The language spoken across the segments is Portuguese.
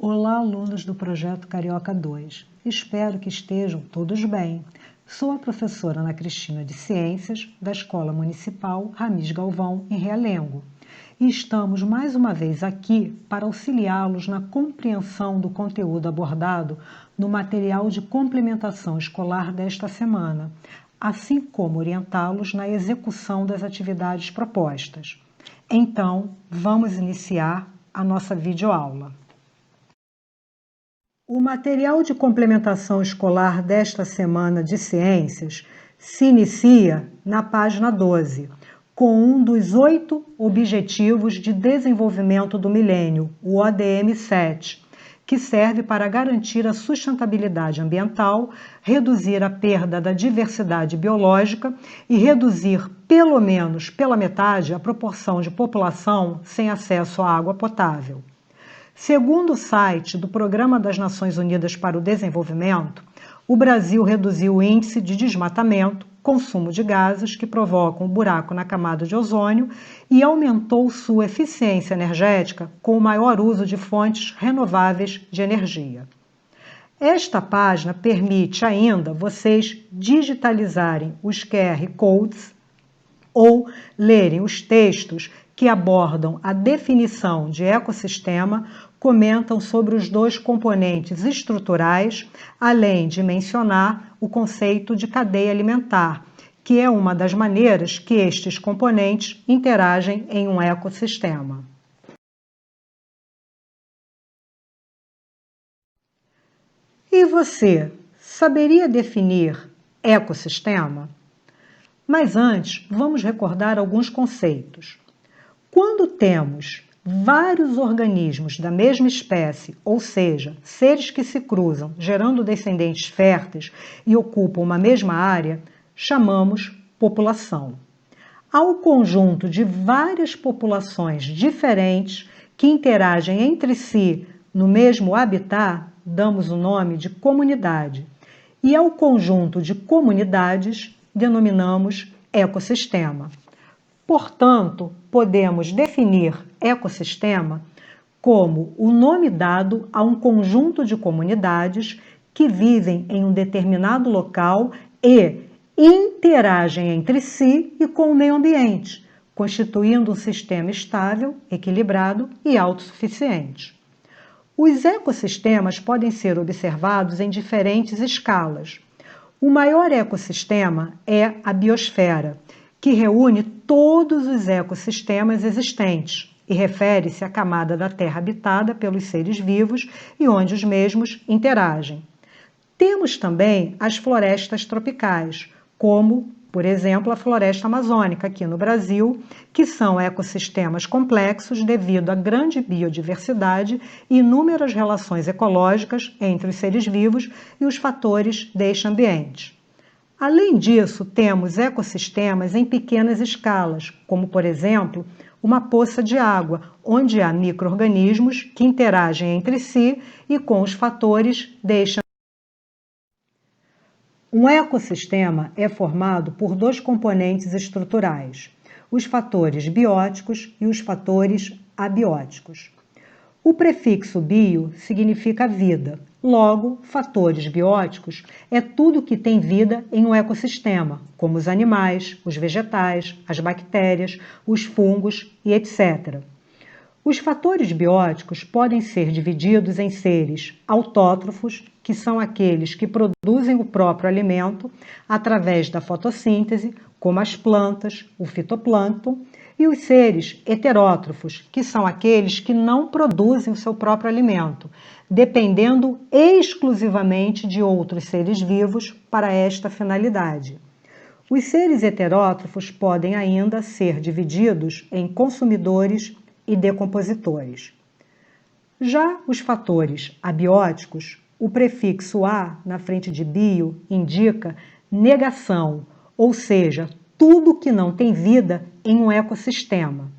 Olá, alunos do Projeto Carioca 2. Espero que estejam todos bem. Sou a professora Ana Cristina de Ciências, da Escola Municipal Ramis Galvão, em Realengo. E estamos mais uma vez aqui para auxiliá-los na compreensão do conteúdo abordado no material de complementação escolar desta semana, assim como orientá-los na execução das atividades propostas. Então, vamos iniciar a nossa videoaula. O material de complementação escolar desta semana de Ciências se inicia na página 12, com um dos 8 Objetivos de Desenvolvimento do Milênio, o ODM-7, que serve para garantir a sustentabilidade ambiental, reduzir a perda da diversidade biológica e reduzir, pelo menos pela metade, a proporção de população sem acesso à água potável. Segundo o site do Programa das Nações Unidas para o Desenvolvimento, o Brasil reduziu o índice de desmatamento, consumo de gases que provocam um buraco na camada de ozônio e aumentou sua eficiência energética com o maior uso de fontes renováveis de energia. Esta página permite ainda vocês digitalizarem os QR Codes ou lerem os textos que abordam a definição de ecossistema, comentam sobre os 2 componentes estruturais, além de mencionar o conceito de cadeia alimentar, que é uma das maneiras que estes componentes interagem em um ecossistema. E você, saberia definir ecossistema? Mas antes, vamos recordar alguns conceitos. Quando temos vários organismos da mesma espécie, ou seja, seres que se cruzam, gerando descendentes férteis e ocupam uma mesma área, chamamos população. Ao conjunto de várias populações diferentes que interagem entre si no mesmo habitat, damos o nome de comunidade. E ao conjunto de comunidades, denominamos ecossistema. Portanto, podemos definir ecossistema como o nome dado a um conjunto de comunidades que vivem em um determinado local e interagem entre si e com o meio ambiente, constituindo um sistema estável, equilibrado e autossuficiente. Os ecossistemas podem ser observados em diferentes escalas. O maior ecossistema é a biosfera, que reúne todos os ecossistemas existentes e refere-se à camada da Terra habitada pelos seres vivos e onde os mesmos interagem. Temos também as florestas tropicais, como, por exemplo, a floresta amazônica aqui no Brasil, que são ecossistemas complexos devido à grande biodiversidade e inúmeras relações ecológicas entre os seres vivos e os fatores deste ambiente. Além disso, temos ecossistemas em pequenas escalas, como, por exemplo, uma poça de água, onde há micro-organismos que interagem entre si e com os fatores deste ambiente. Um ecossistema é formado por 2 componentes estruturais, os fatores bióticos e os fatores abióticos. O prefixo bio significa vida, logo, fatores bióticos é tudo que tem vida em um ecossistema, como os animais, os vegetais, as bactérias, os fungos e etc. Os fatores bióticos podem ser divididos em seres autótrofos, que são aqueles que produzem o próprio alimento através da fotossíntese, como as plantas, o fitoplâncton, e os seres heterótrofos, que são aqueles que não produzem o seu próprio alimento, dependendo exclusivamente de outros seres vivos para esta finalidade. Os seres heterótrofos podem ainda ser divididos em consumidores e decompositores. Já os fatores abióticos, o prefixo a na frente de bio indica negação, ou seja, tudo que não tem vida em um ecossistema.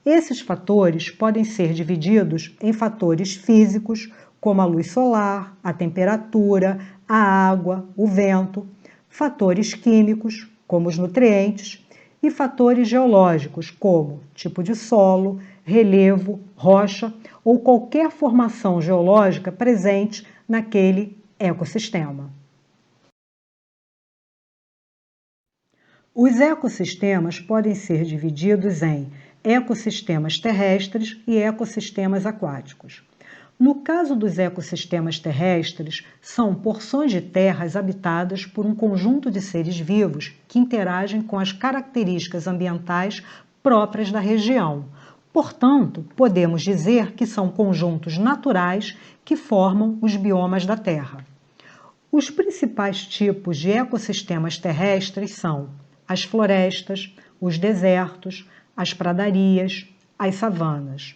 Esses fatores podem ser divididos em fatores físicos, como a luz solar, a temperatura, a água, o vento, fatores químicos, como os nutrientes, e fatores geológicos, como tipo de solo, relevo, rocha ou qualquer formação geológica presente naquele ecossistema. Os ecossistemas podem ser divididos em ecossistemas terrestres e ecossistemas aquáticos. No caso dos ecossistemas terrestres, são porções de terras habitadas por um conjunto de seres vivos que interagem com as características ambientais próprias da região. Portanto, podemos dizer que são conjuntos naturais que formam os biomas da Terra. Os principais tipos de ecossistemas terrestres são as florestas, os desertos, as pradarias, as savanas.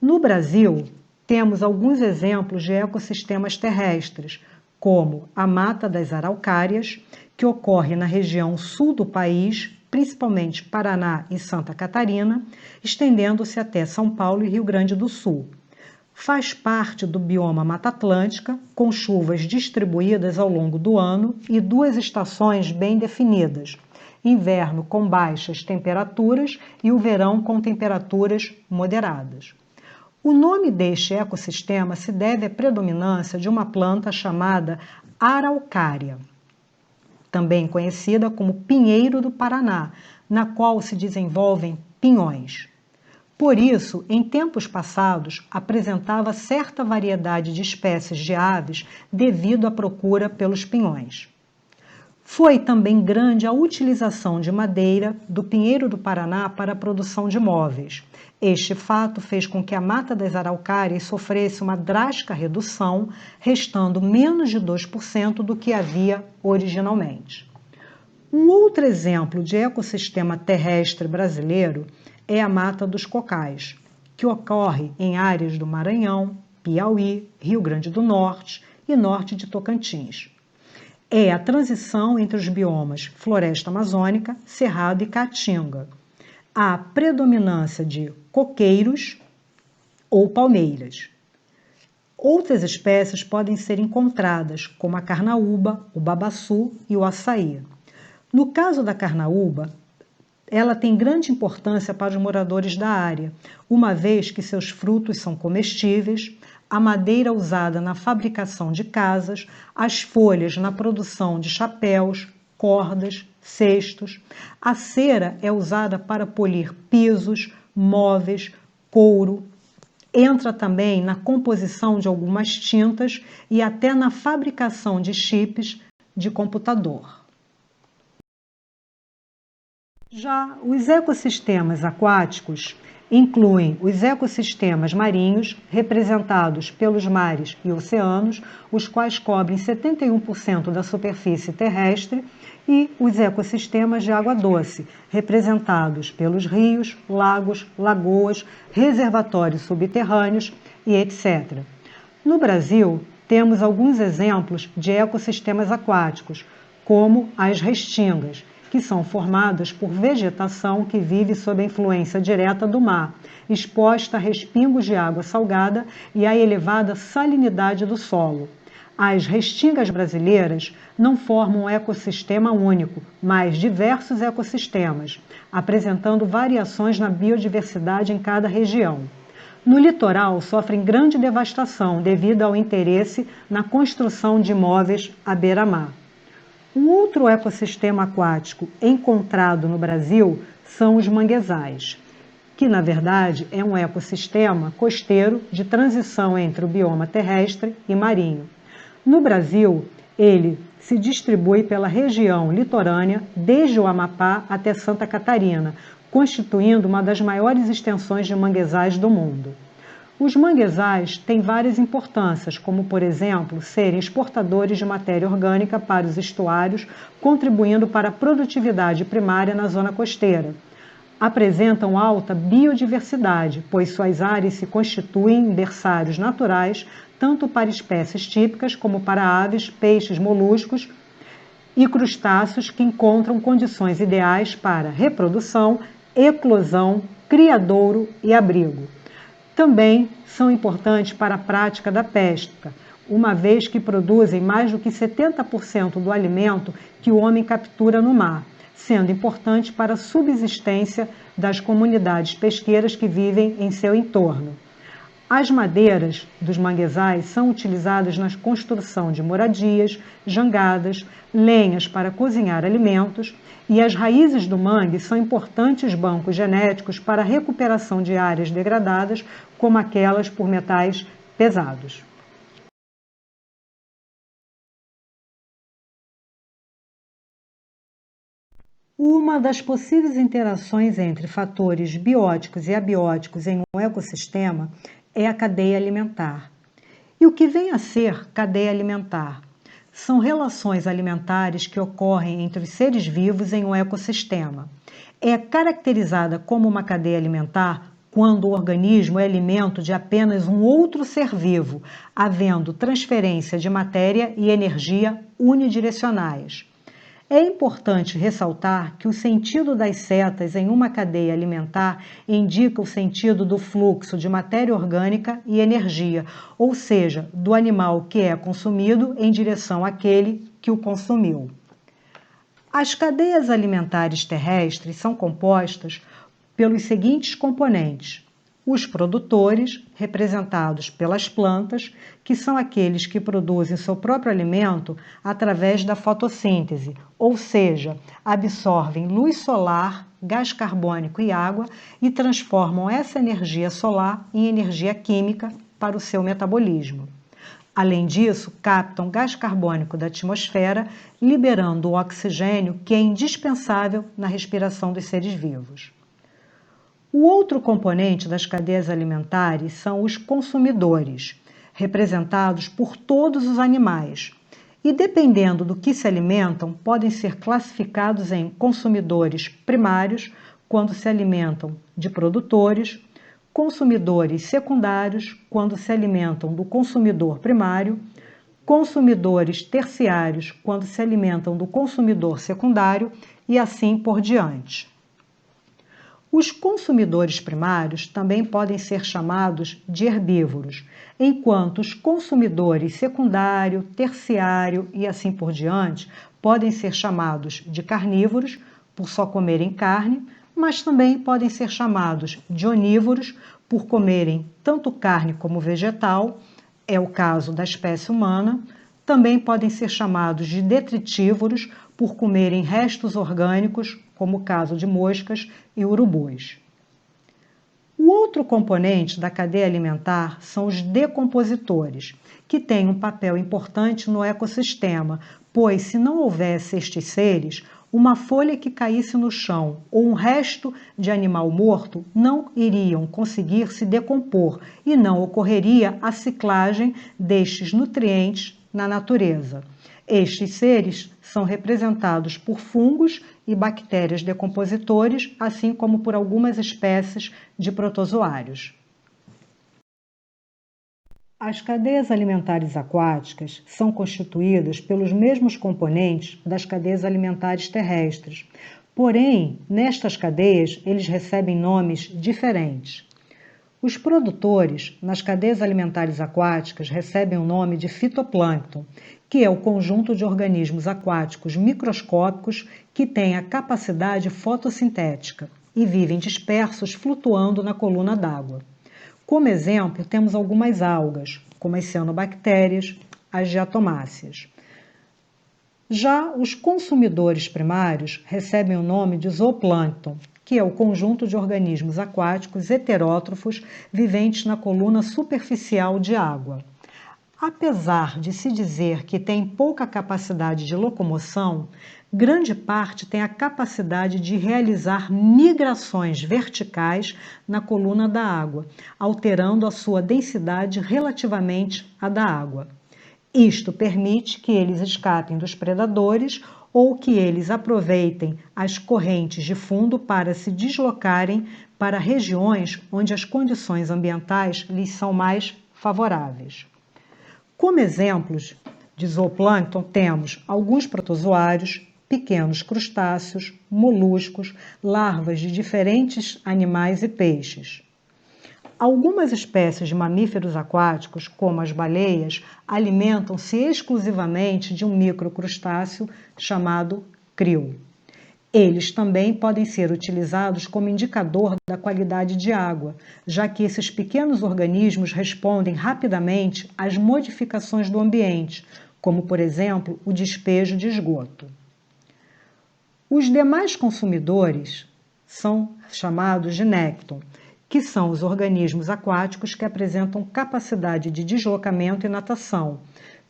No Brasil, temos alguns exemplos de ecossistemas terrestres, como a Mata das Araucárias, que ocorre na região sul do país, principalmente Paraná e Santa Catarina, estendendo-se até São Paulo e Rio Grande do Sul. Faz parte do bioma Mata Atlântica, com chuvas distribuídas ao longo do ano e duas estações bem definidas: inverno com baixas temperaturas e o verão com temperaturas moderadas. O nome deste ecossistema se deve à predominância de uma planta chamada araucária, também conhecida como pinheiro do Paraná, na qual se desenvolvem pinhões. Por isso, em tempos passados, apresentava certa variedade de espécies de aves devido à procura pelos pinhões. Foi também grande a utilização de madeira do pinheiro do Paraná para a produção de móveis. Este fato fez com que a Mata das Araucárias sofresse uma drástica redução, restando menos de 2% do que havia originalmente. Um outro exemplo de ecossistema terrestre brasileiro é a Mata dos Cocais, que ocorre em áreas do Maranhão, Piauí, Rio Grande do Norte e norte de Tocantins. É a transição entre os biomas floresta amazônica, cerrado e caatinga. Há predominância de coqueiros ou palmeiras. Outras espécies podem ser encontradas, como a carnaúba, o babaçu e o açaí. No caso da carnaúba, ela tem grande importância para os moradores da área, uma vez que seus frutos são comestíveis, a madeira usada na fabricação de casas, as folhas na produção de chapéus, cordas, cestos. A cera é usada para polir pisos, móveis, couro. Entra também na composição de algumas tintas e até na fabricação de chips de computador. Já os ecossistemas aquáticos incluem os ecossistemas marinhos, representados pelos mares e oceanos, os quais cobrem 71% da superfície terrestre, e os ecossistemas de água doce, representados pelos rios, lagos, lagoas, reservatórios subterrâneos e etc. No Brasil, temos alguns exemplos de ecossistemas aquáticos, como as restingas, que são formadas por vegetação que vive sob a influência direta do mar, exposta a respingos de água salgada e à elevada salinidade do solo. As restingas brasileiras não formam um ecossistema único, mas diversos ecossistemas, apresentando variações na biodiversidade em cada região. No litoral, sofrem grande devastação devido ao interesse na construção de imóveis à beira-mar. Um outro ecossistema aquático encontrado no Brasil são os manguezais, que na verdade é um ecossistema costeiro de transição entre o bioma terrestre e marinho. No Brasil, ele se distribui pela região litorânea, desde o Amapá até Santa Catarina, constituindo uma das maiores extensões de manguezais do mundo. Os manguezais têm várias importâncias, como, por exemplo, serem exportadores de matéria orgânica para os estuários, contribuindo para a produtividade primária na zona costeira. Apresentam alta biodiversidade, pois suas áreas se constituem berçários naturais, tanto para espécies típicas como para aves, peixes, moluscos e crustáceos que encontram condições ideais para reprodução, eclosão, criadouro e abrigo. Também são importantes para a prática da pesca, uma vez que produzem mais do que 70% do alimento que o homem captura no mar, sendo importante para a subsistência das comunidades pesqueiras que vivem em seu entorno. As madeiras dos manguezais são utilizadas na construção de moradias, jangadas, lenhas para cozinhar alimentos, e as raízes do mangue são importantes bancos genéticos para a recuperação de áreas degradadas, como aquelas por metais pesados. Uma das possíveis interações entre fatores bióticos e abióticos em um ecossistema é a cadeia alimentar. E o que vem a ser cadeia alimentar? São relações alimentares que ocorrem entre os seres vivos em um ecossistema. É caracterizada como uma cadeia alimentar quando o organismo é alimento de apenas um outro ser vivo, havendo transferência de matéria e energia unidirecionais. É importante ressaltar que o sentido das setas em uma cadeia alimentar indica o sentido do fluxo de matéria orgânica e energia, ou seja, do animal que é consumido em direção àquele que o consumiu. As cadeias alimentares terrestres são compostas pelos seguintes componentes: os produtores, representados pelas plantas, que são aqueles que produzem seu próprio alimento através da fotossíntese, ou seja, absorvem luz solar, gás carbônico e água e transformam essa energia solar em energia química para o seu metabolismo. Além disso, captam gás carbônico da atmosfera, liberando o oxigênio que é indispensável na respiração dos seres vivos. O outro componente das cadeias alimentares são os consumidores, representados por todos os animais, e dependendo do que se alimentam, podem ser classificados em consumidores primários, quando se alimentam de produtores, consumidores secundários, quando se alimentam do consumidor primário, consumidores terciários, quando se alimentam do consumidor secundário, e assim por diante. Os consumidores primários também podem ser chamados de herbívoros, enquanto os consumidores secundário, terciário e assim por diante podem ser chamados de carnívoros, por só comerem carne, mas também podem ser chamados de onívoros, por comerem tanto carne como vegetal, é o caso da espécie humana. Também podem ser chamados de detritívoros, por comerem restos orgânicos, como o caso de moscas e urubus. O outro componente da cadeia alimentar são os decompositores, que têm um papel importante no ecossistema, pois se não houvesse estes seres, uma folha que caísse no chão ou um resto de animal morto não iriam conseguir se decompor e não ocorreria a ciclagem destes nutrientes na natureza. Estes seres são representados por fungos e bactérias decompositores, assim como por algumas espécies de protozoários. As cadeias alimentares aquáticas são constituídas pelos mesmos componentes das cadeias alimentares terrestres, porém, nestas cadeias, eles recebem nomes diferentes. Os produtores, nas cadeias alimentares aquáticas, recebem o nome de fitoplâncton, que é o conjunto de organismos aquáticos microscópicos que têm a capacidade fotossintética e vivem dispersos flutuando na coluna d'água. Como exemplo, temos algumas algas, como as cianobactérias, as diatomáceas. Já os consumidores primários recebem o nome de zooplâncton, que é o conjunto de organismos aquáticos heterótrofos viventes na coluna superficial de água. Apesar de se dizer que tem pouca capacidade de locomoção, grande parte tem a capacidade de realizar migrações verticais na coluna da água, alterando a sua densidade relativamente à da água. Isto permite que eles escapem dos predadores ou que eles aproveitem as correntes de fundo para se deslocarem para regiões onde as condições ambientais lhes são mais favoráveis. Como exemplos de zooplâncton, temos alguns protozoários, pequenos crustáceos, moluscos, larvas de diferentes animais e peixes. Algumas espécies de mamíferos aquáticos, como as baleias, alimentam-se exclusivamente de um microcrustáceo chamado krill. Eles também podem ser utilizados como indicador da qualidade de água, já que esses pequenos organismos respondem rapidamente às modificações do ambiente, como, por exemplo, o despejo de esgoto. Os demais consumidores são chamados de nécton, que são os organismos aquáticos que apresentam capacidade de deslocamento e natação.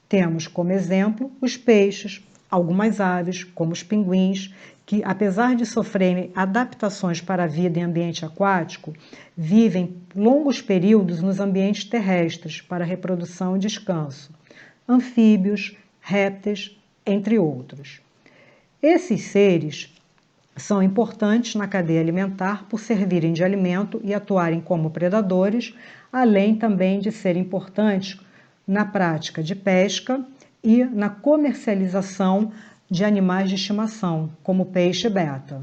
Temos como exemplo os peixes, algumas aves, como os pinguins, que, apesar de sofrerem adaptações para a vida em ambiente aquático, vivem longos períodos nos ambientes terrestres para reprodução e descanso. Anfíbios, répteis, entre outros. Esses seres são importantes na cadeia alimentar por servirem de alimento e atuarem como predadores, além também de serem importantes na prática de pesca e na comercialização de animais de estimação, como peixe beta.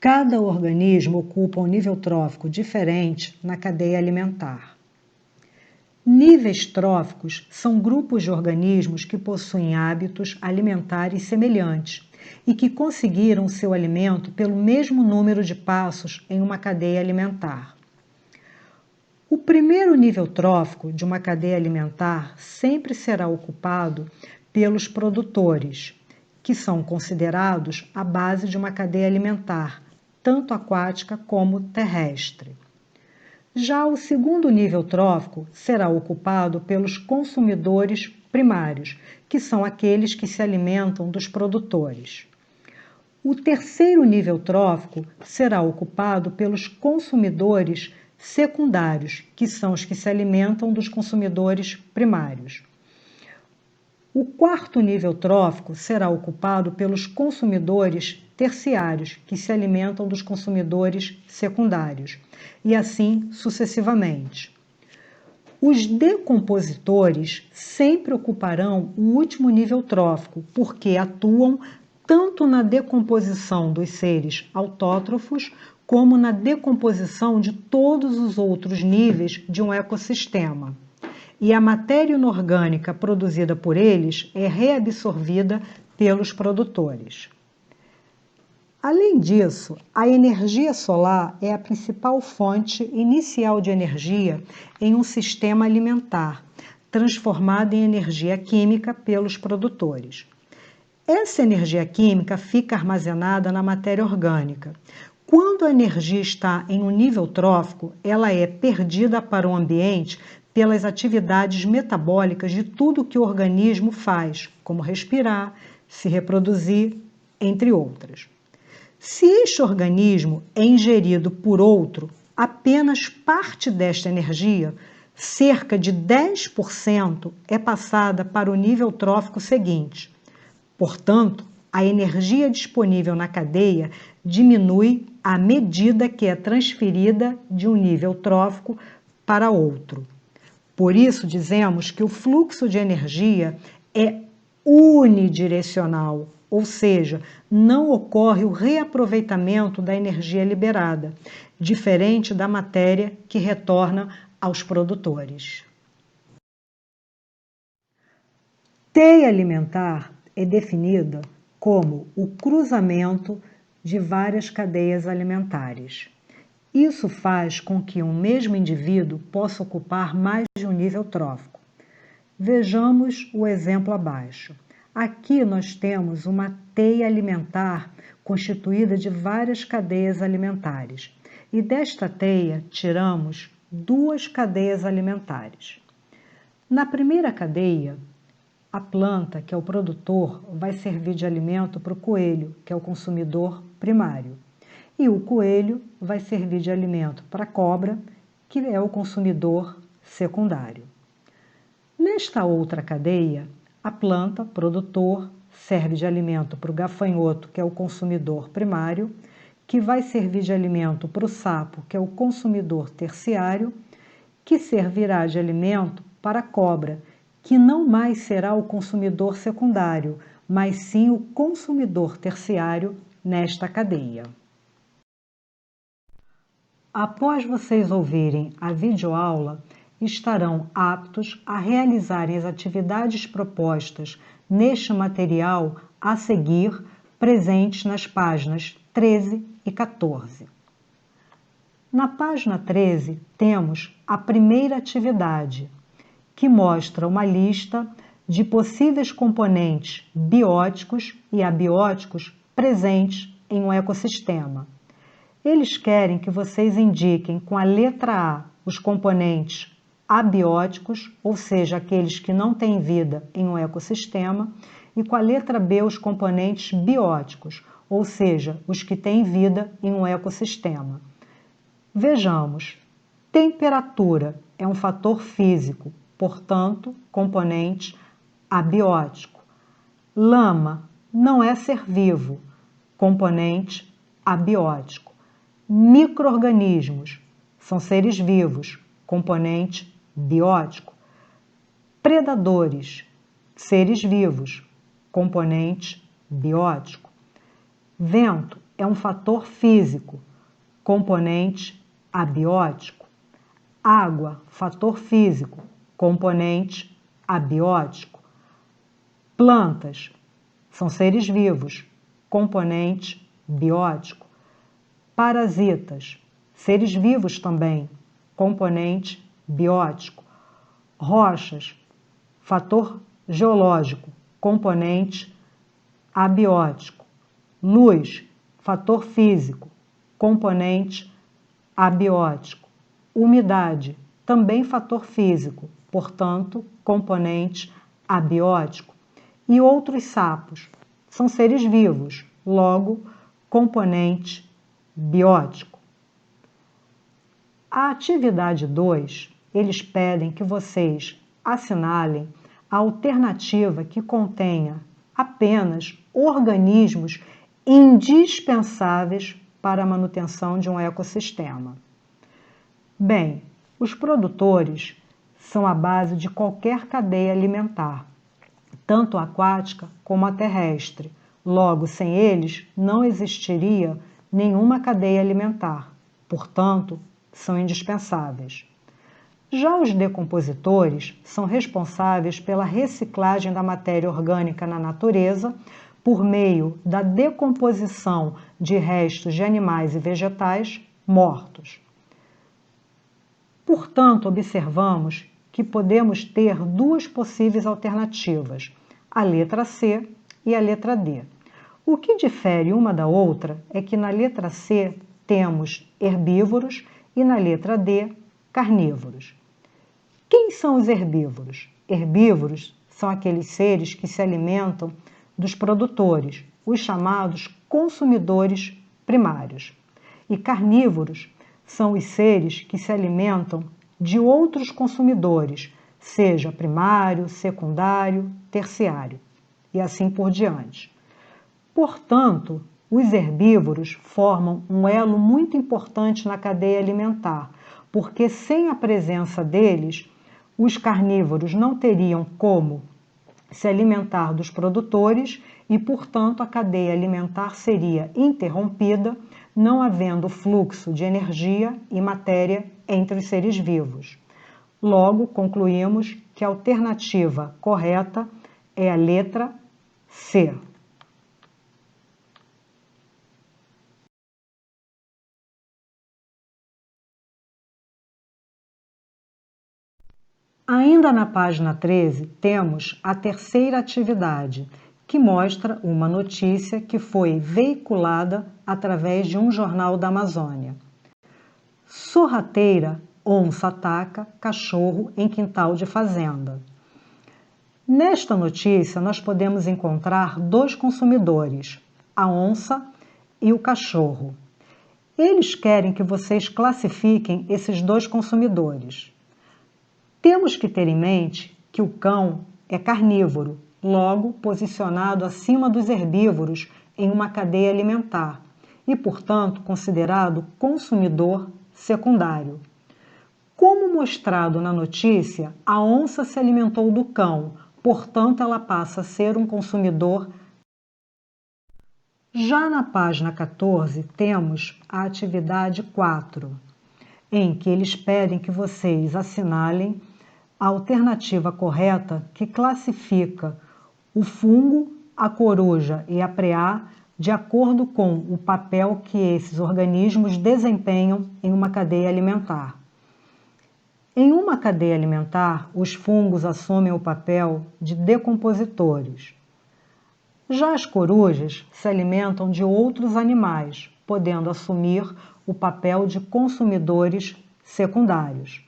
Cada organismo ocupa um nível trófico diferente na cadeia alimentar. Níveis tróficos são grupos de organismos que possuem hábitos alimentares semelhantes e que conseguiram seu alimento pelo mesmo número de passos em uma cadeia alimentar. O primeiro nível trófico de uma cadeia alimentar sempre será ocupado pelos produtores, que são considerados a base de uma cadeia alimentar, tanto aquática como terrestre. Já o segundo nível trófico será ocupado pelos consumidores primários, que são aqueles que se alimentam dos produtores. O terceiro nível trófico será ocupado pelos consumidores secundários, que são os que se alimentam dos consumidores primários. O quarto nível trófico será ocupado pelos consumidores terciários, que se alimentam dos consumidores secundários, e assim sucessivamente. Os decompositores sempre ocuparão o último nível trófico, porque atuam tanto na decomposição dos seres autótrofos, como na decomposição de todos os outros níveis de um ecossistema. E a matéria inorgânica produzida por eles é reabsorvida pelos produtores. Além disso, a energia solar é a principal fonte inicial de energia em um sistema alimentar, transformada em energia química pelos produtores. Essa energia química fica armazenada na matéria orgânica. Quando a energia está em um nível trófico, ela é perdida para o ambiente pelas atividades metabólicas de tudo que o organismo faz, como respirar, se reproduzir, entre outras. Se este organismo é ingerido por outro, apenas parte desta energia, cerca de 10%, é passada para o nível trófico seguinte. Portanto, a energia disponível na cadeia diminui à medida que é transferida de um nível trófico para outro. Por isso, dizemos que o fluxo de energia é unidirecional, ou seja, não ocorre o reaproveitamento da energia liberada, diferente da matéria que retorna aos produtores. Teia alimentar é definida como o cruzamento de várias cadeias alimentares. Isso faz com que um mesmo indivíduo possa ocupar mais de um nível trófico. Vejamos o exemplo abaixo. Aqui nós temos uma teia alimentar constituída de várias cadeias alimentares. E desta teia tiramos duas cadeias alimentares. Na primeira cadeia, a planta, que é o produtor, vai servir de alimento para o coelho, que é o consumidor primário. E o coelho vai servir de alimento para a cobra, que é o consumidor secundário. Nesta outra cadeia, a planta, produtor, serve de alimento para o gafanhoto, que é o consumidor primário, que vai servir de alimento para o sapo, que é o consumidor terciário, que servirá de alimento para a cobra, que não mais será o consumidor secundário, mas sim o consumidor terciário nesta cadeia. Após vocês ouvirem a videoaula, estarão aptos a realizarem as atividades propostas neste material a seguir, presentes nas páginas 13 e 14. Na página 13, temos a primeira atividade, que mostra uma lista de possíveis componentes bióticos e abióticos presentes em um ecossistema. Eles querem que vocês indiquem com a letra A os componentes abióticos, ou seja, aqueles que não têm vida em um ecossistema, e com a letra B os componentes bióticos, ou seja, os que têm vida em um ecossistema. Vejamos, temperatura é um fator físico, portanto, componente abiótico. Lama não é ser vivo, componente abiótico. Micro-organismos são seres vivos, componente biótico. Predadores, seres vivos, componente biótico. Vento é um fator físico, componente abiótico. Água, fator físico, componente abiótico. Plantas são seres vivos, componente biótico. Parasitas, seres vivos também, componente biótico. Rochas, fator geológico, componente abiótico. Luz, fator físico, componente abiótico. Umidade, também fator físico, portanto, componente abiótico. E outros sapos, são seres vivos, logo, componente biótico. A atividade 2, eles pedem que vocês assinalem a alternativa que contenha apenas organismos indispensáveis para a manutenção de um ecossistema. Bem, os produtores são a base de qualquer cadeia alimentar, tanto aquática como a terrestre. Logo, sem eles, não existiria nenhuma cadeia alimentar. Portanto, são indispensáveis. Já os decompositores são responsáveis pela reciclagem da matéria orgânica na natureza por meio da decomposição de restos de animais e vegetais mortos. Portanto, observamos que podemos ter duas possíveis alternativas, a letra C e a letra D. O que difere uma da outra é que na letra C temos herbívoros e na letra D, carnívoros. Quem são os herbívoros? Herbívoros são aqueles seres que se alimentam dos produtores, os chamados consumidores primários. E carnívoros são os seres que se alimentam de outros consumidores, seja primário, secundário, terciário, e assim por diante. Portanto, os herbívoros formam um elo muito importante na cadeia alimentar, porque sem a presença deles, os carnívoros não teriam como se alimentar dos produtores e, portanto, a cadeia alimentar seria interrompida, não havendo fluxo de energia e matéria entre os seres vivos. Logo, concluímos que a alternativa correta é a letra C. Ainda na página 13, temos a terceira atividade, que mostra uma notícia que foi veiculada através de um jornal da Amazônia. Sorrateira, onça ataca cachorro em quintal de fazenda. Nesta notícia, nós podemos encontrar dois consumidores, a onça e o cachorro. Eles querem que vocês classifiquem esses dois consumidores. Temos que ter em mente que o cão é carnívoro, logo posicionado acima dos herbívoros em uma cadeia alimentar e, portanto, considerado consumidor secundário. Como mostrado na notícia, a onça se alimentou do cão, portanto, ela passa a ser um consumidor. Já na página 14, temos a atividade 4. em que eles pedem que vocês assinalem a alternativa correta que classifica o fungo, a coruja e a preá de acordo com o papel que esses organismos desempenham em uma cadeia alimentar. Em uma cadeia alimentar, os fungos assumem o papel de decompositores. Já as corujas se alimentam de outros animais, podendo assumir o papel de consumidores secundários.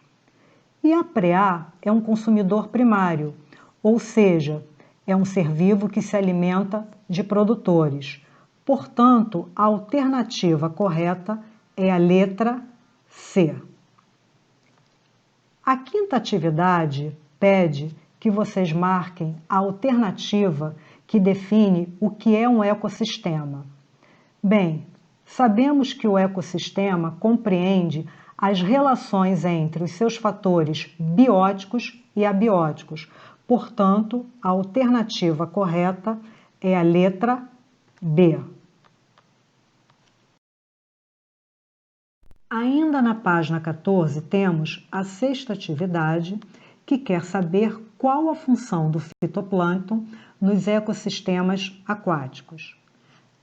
E a preá é um consumidor primário, ou seja, é um ser vivo que se alimenta de produtores. Portanto, a alternativa correta é a letra C. A quinta atividade pede que vocês marquem a alternativa que define o que é um ecossistema. Bem, sabemos que o ecossistema compreende as relações entre os seus fatores bióticos e abióticos. Portanto, a alternativa correta é a letra B. Ainda na página 14, temos a sexta atividade, que quer saber qual a função do fitoplâncton nos ecossistemas aquáticos.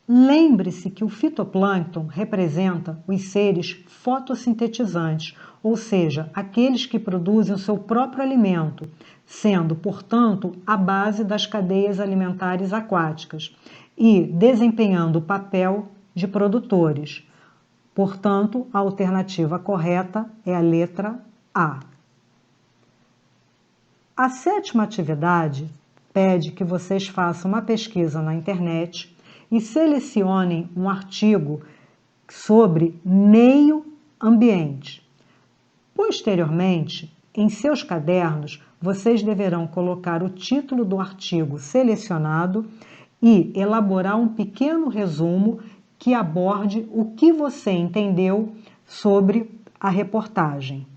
Lembre-se que o fitoplâncton representa os seres fotossintetizantes, ou seja, aqueles que produzem o seu próprio alimento, sendo, portanto, a base das cadeias alimentares aquáticas e desempenhando o papel de produtores. Portanto, a alternativa correta é a letra A. A sétima atividade pede que vocês façam uma pesquisa na internet e selecionem um artigo sobre meio ambiente. Posteriormente, em seus cadernos, vocês deverão colocar o título do artigo selecionado e elaborar um pequeno resumo que aborde o que você entendeu sobre a reportagem.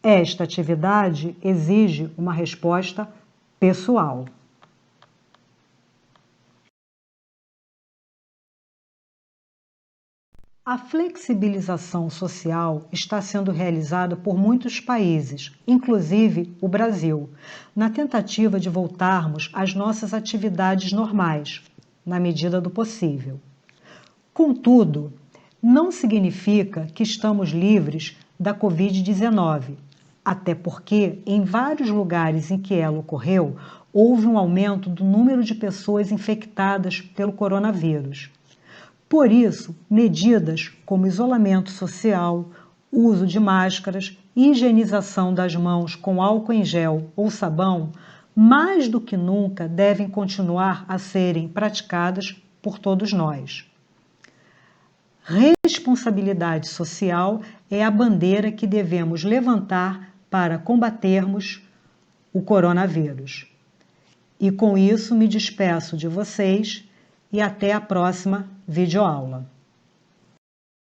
Esta atividade exige uma resposta pessoal. A flexibilização social está sendo realizada por muitos países, inclusive o Brasil, na tentativa de voltarmos às nossas atividades normais, na medida do possível. Contudo, não significa que estamos livres da Covid-19, até porque, em vários lugares em que ela ocorreu, houve um aumento do número de pessoas infectadas pelo coronavírus. Por isso, medidas como isolamento social, uso de máscaras, higienização das mãos com álcool em gel ou sabão, mais do que nunca devem continuar a serem praticadas por todos nós. Responsabilidade social é a bandeira que devemos levantar para combatermos o coronavírus. E com isso me despeço de vocês e até a próxima videoaula.